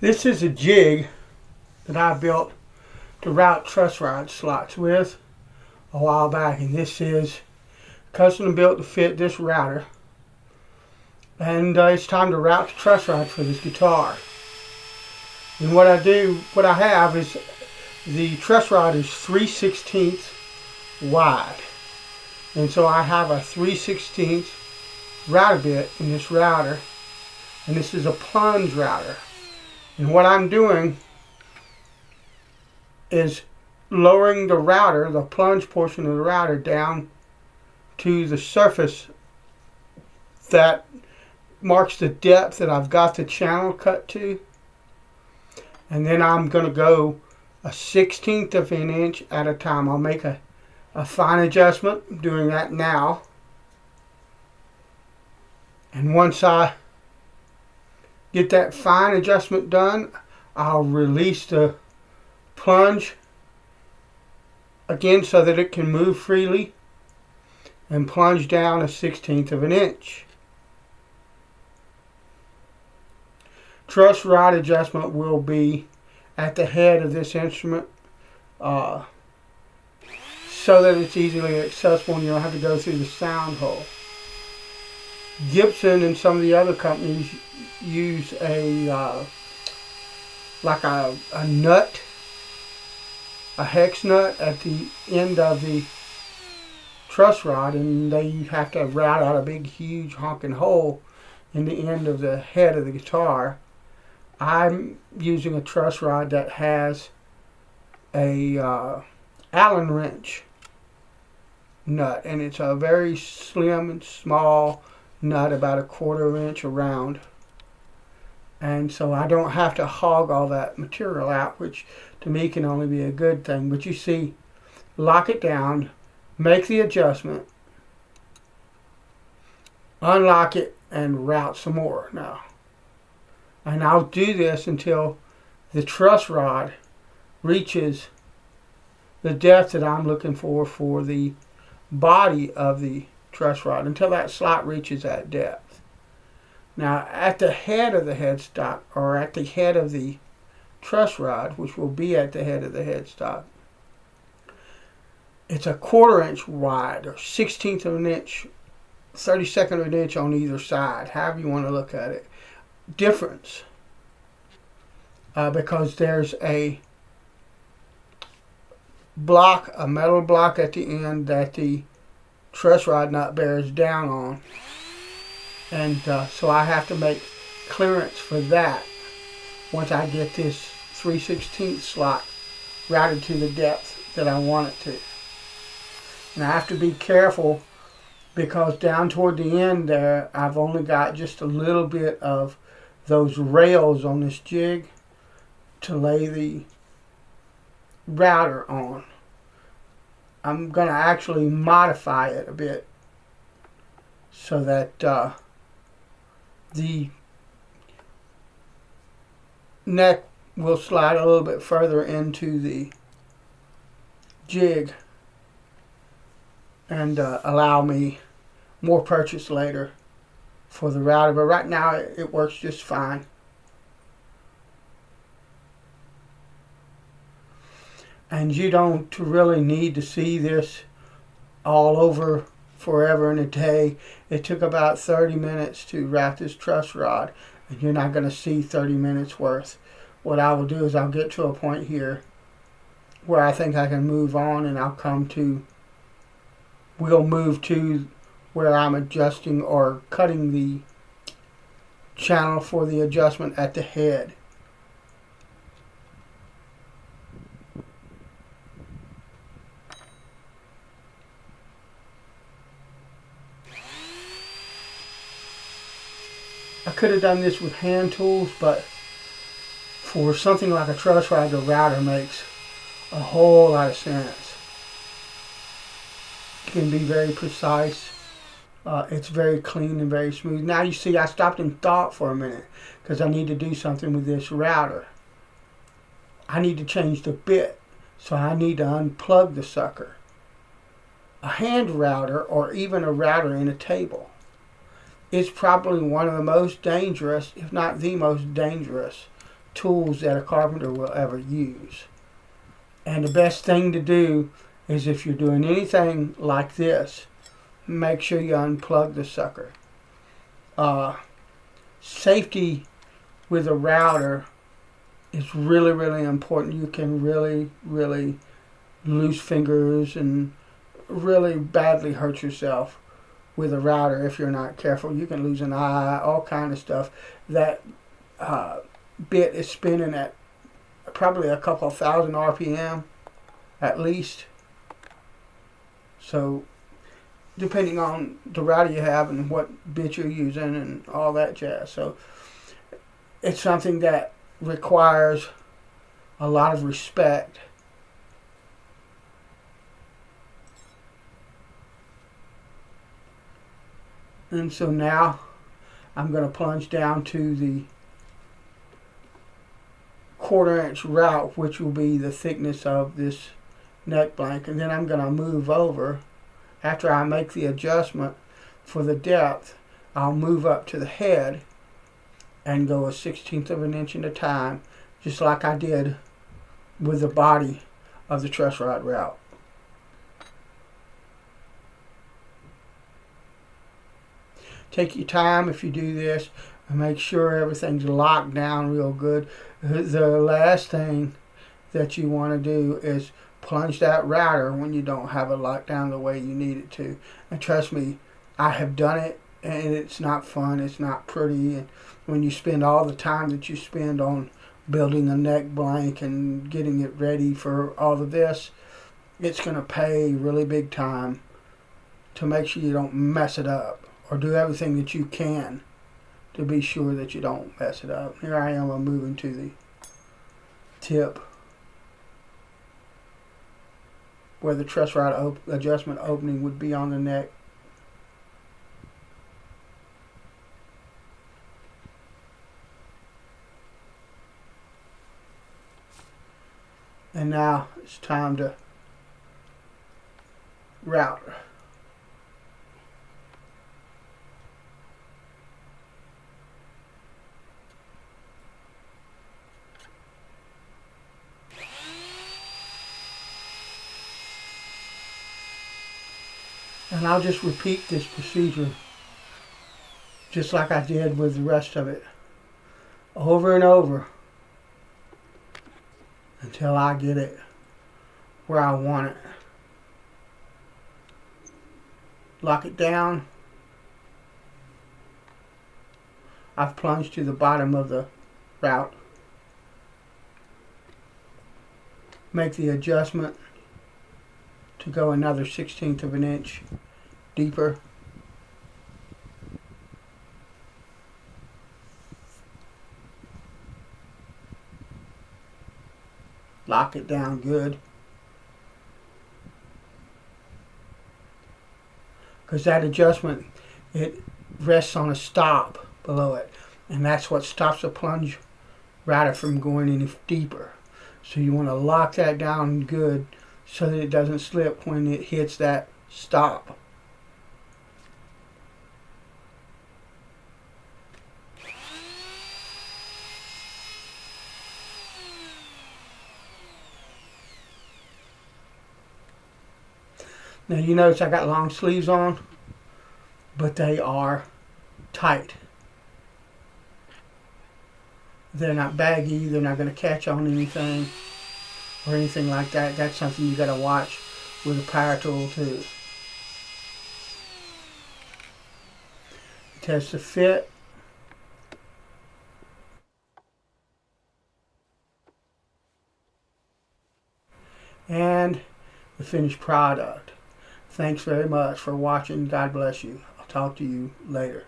This is a jig that I built to route truss rod slots with a while back, and this is custom built to fit this router. And it's time to route the truss rod for this guitar. And what I have is the truss rod is 3/16 wide, and so I have a 3/16 router bit in this router, and this is a plunge router. And what I'm doing is lowering the router, the plunge portion of the router, down to the surface that marks the depth that I've got the channel cut to. And then I'm going to go a 1/16 of an inch at a time. I'll make a fine adjustment. I'm doing that now. And once I get that fine adjustment done, I'll release the plunge again so that it can move freely and plunge down a 1/16 of an inch. Truss rod adjustment will be at the head of this instrument so that it's easily accessible and you don't have to go through the sound hole. Gibson and some of the other companies use a nut, a hex nut at the end of the truss rod, and they have to route out a big huge honking hole in the end of the head of the guitar. I'm using a truss rod that has a Allen wrench nut, and it's a very slim and small nut, about 1/4 inch around, and so I don't have to hog all that material out, which to me can only be a good thing. But you see, lock it down, make the adjustment, unlock it, and route some more now. And I'll do this until the truss rod reaches the depth that I'm looking for the body of the truss rod, until that slot reaches that depth. Now at the head of the headstock, or at the head of the truss rod, which will be at the head of the headstock, it's a 1/4 inch wide, or 1/16 of an inch, 32nd of an inch on either side, however you want to look at it. Difference because there's a block, a metal block at the end that the truss rod nut bears down on, and so I have to make clearance for that once I get this 3/16 slot routed to the depth that I want it to. And I have to be careful because down toward the end there, I've only got just a little bit of those rails on this jig to lay the router on. I'm going to actually modify it a bit so that the neck will slide a little bit further into the jig and allow me more purchase later for the router, but right now it works just fine. And you don't really need to see this all over forever and a day. It took about 30 minutes to route this truss rod, and you're not going to see 30 minutes worth. What I will do is I'll get to a point here where I think I can move on, and we'll move to where I'm adjusting or cutting the channel for the adjustment at the head. I could have done this with hand tools, but for something like a truss rod, the router makes a whole lot of sense. It can be very precise. It's very clean and very smooth. Now you see I stopped and thought for a minute because I need to do something with this router. I need to change the bit, so I need to unplug the sucker. A hand router, or even a router in a table, is probably one of the most dangerous, if not the most dangerous, tools that a carpenter will ever use. And the best thing to do is, if you're doing anything like this, make sure you unplug the sucker. Safety with a router is really, really important. You can really, really lose fingers and really badly hurt yourself with a router if you're not careful. You can lose an eye, all kind of stuff. That bit is spinning at probably a couple thousand RPM at least. So depending on the router you have and what bit you're using and all that jazz. So it's something that requires a lot of respect. And so now I'm going to plunge down to the 1/4-inch route, which will be the thickness of this neck blank. And then I'm going to move over. After I make the adjustment for the depth, I'll move up to the head and go a 1/16 of an inch at a time, just like I did with the body of the truss rod route. Take your time if you do this and make sure everything's locked down real good. The last thing that you want to do is plunge that router when you don't have it locked down the way you need it to. And trust me, I have done it, and it's not fun, it's not pretty. And when you spend all the time that you spend on building a neck blank and getting it ready for all of this, it's going to pay really big time to make sure you don't mess it up, or do everything that you can to be sure that you don't mess it up. Here I am, I'm moving to the tip where the truss rod adjustment opening would be on the neck. And now it's time to route. And I'll just repeat this procedure just like I did with the rest of it, over and over, until I get it where I want it. Lock it down. I've plunged to the bottom of the route. Make the adjustment to go another 1/16 of an inch deeper. Lock it down good. Because that adjustment, it rests on a stop below it. And that's what stops the plunge router from going any deeper. So you want to lock that down good so that it doesn't slip when it hits that stop. Now you notice I got long sleeves on, but they are tight. They're not baggy, they're not going to catch on anything or anything like that. That's something you got to watch with a power tool too. Test the fit. And the finished product. Thanks very much for watching. God bless you. I'll talk to you later.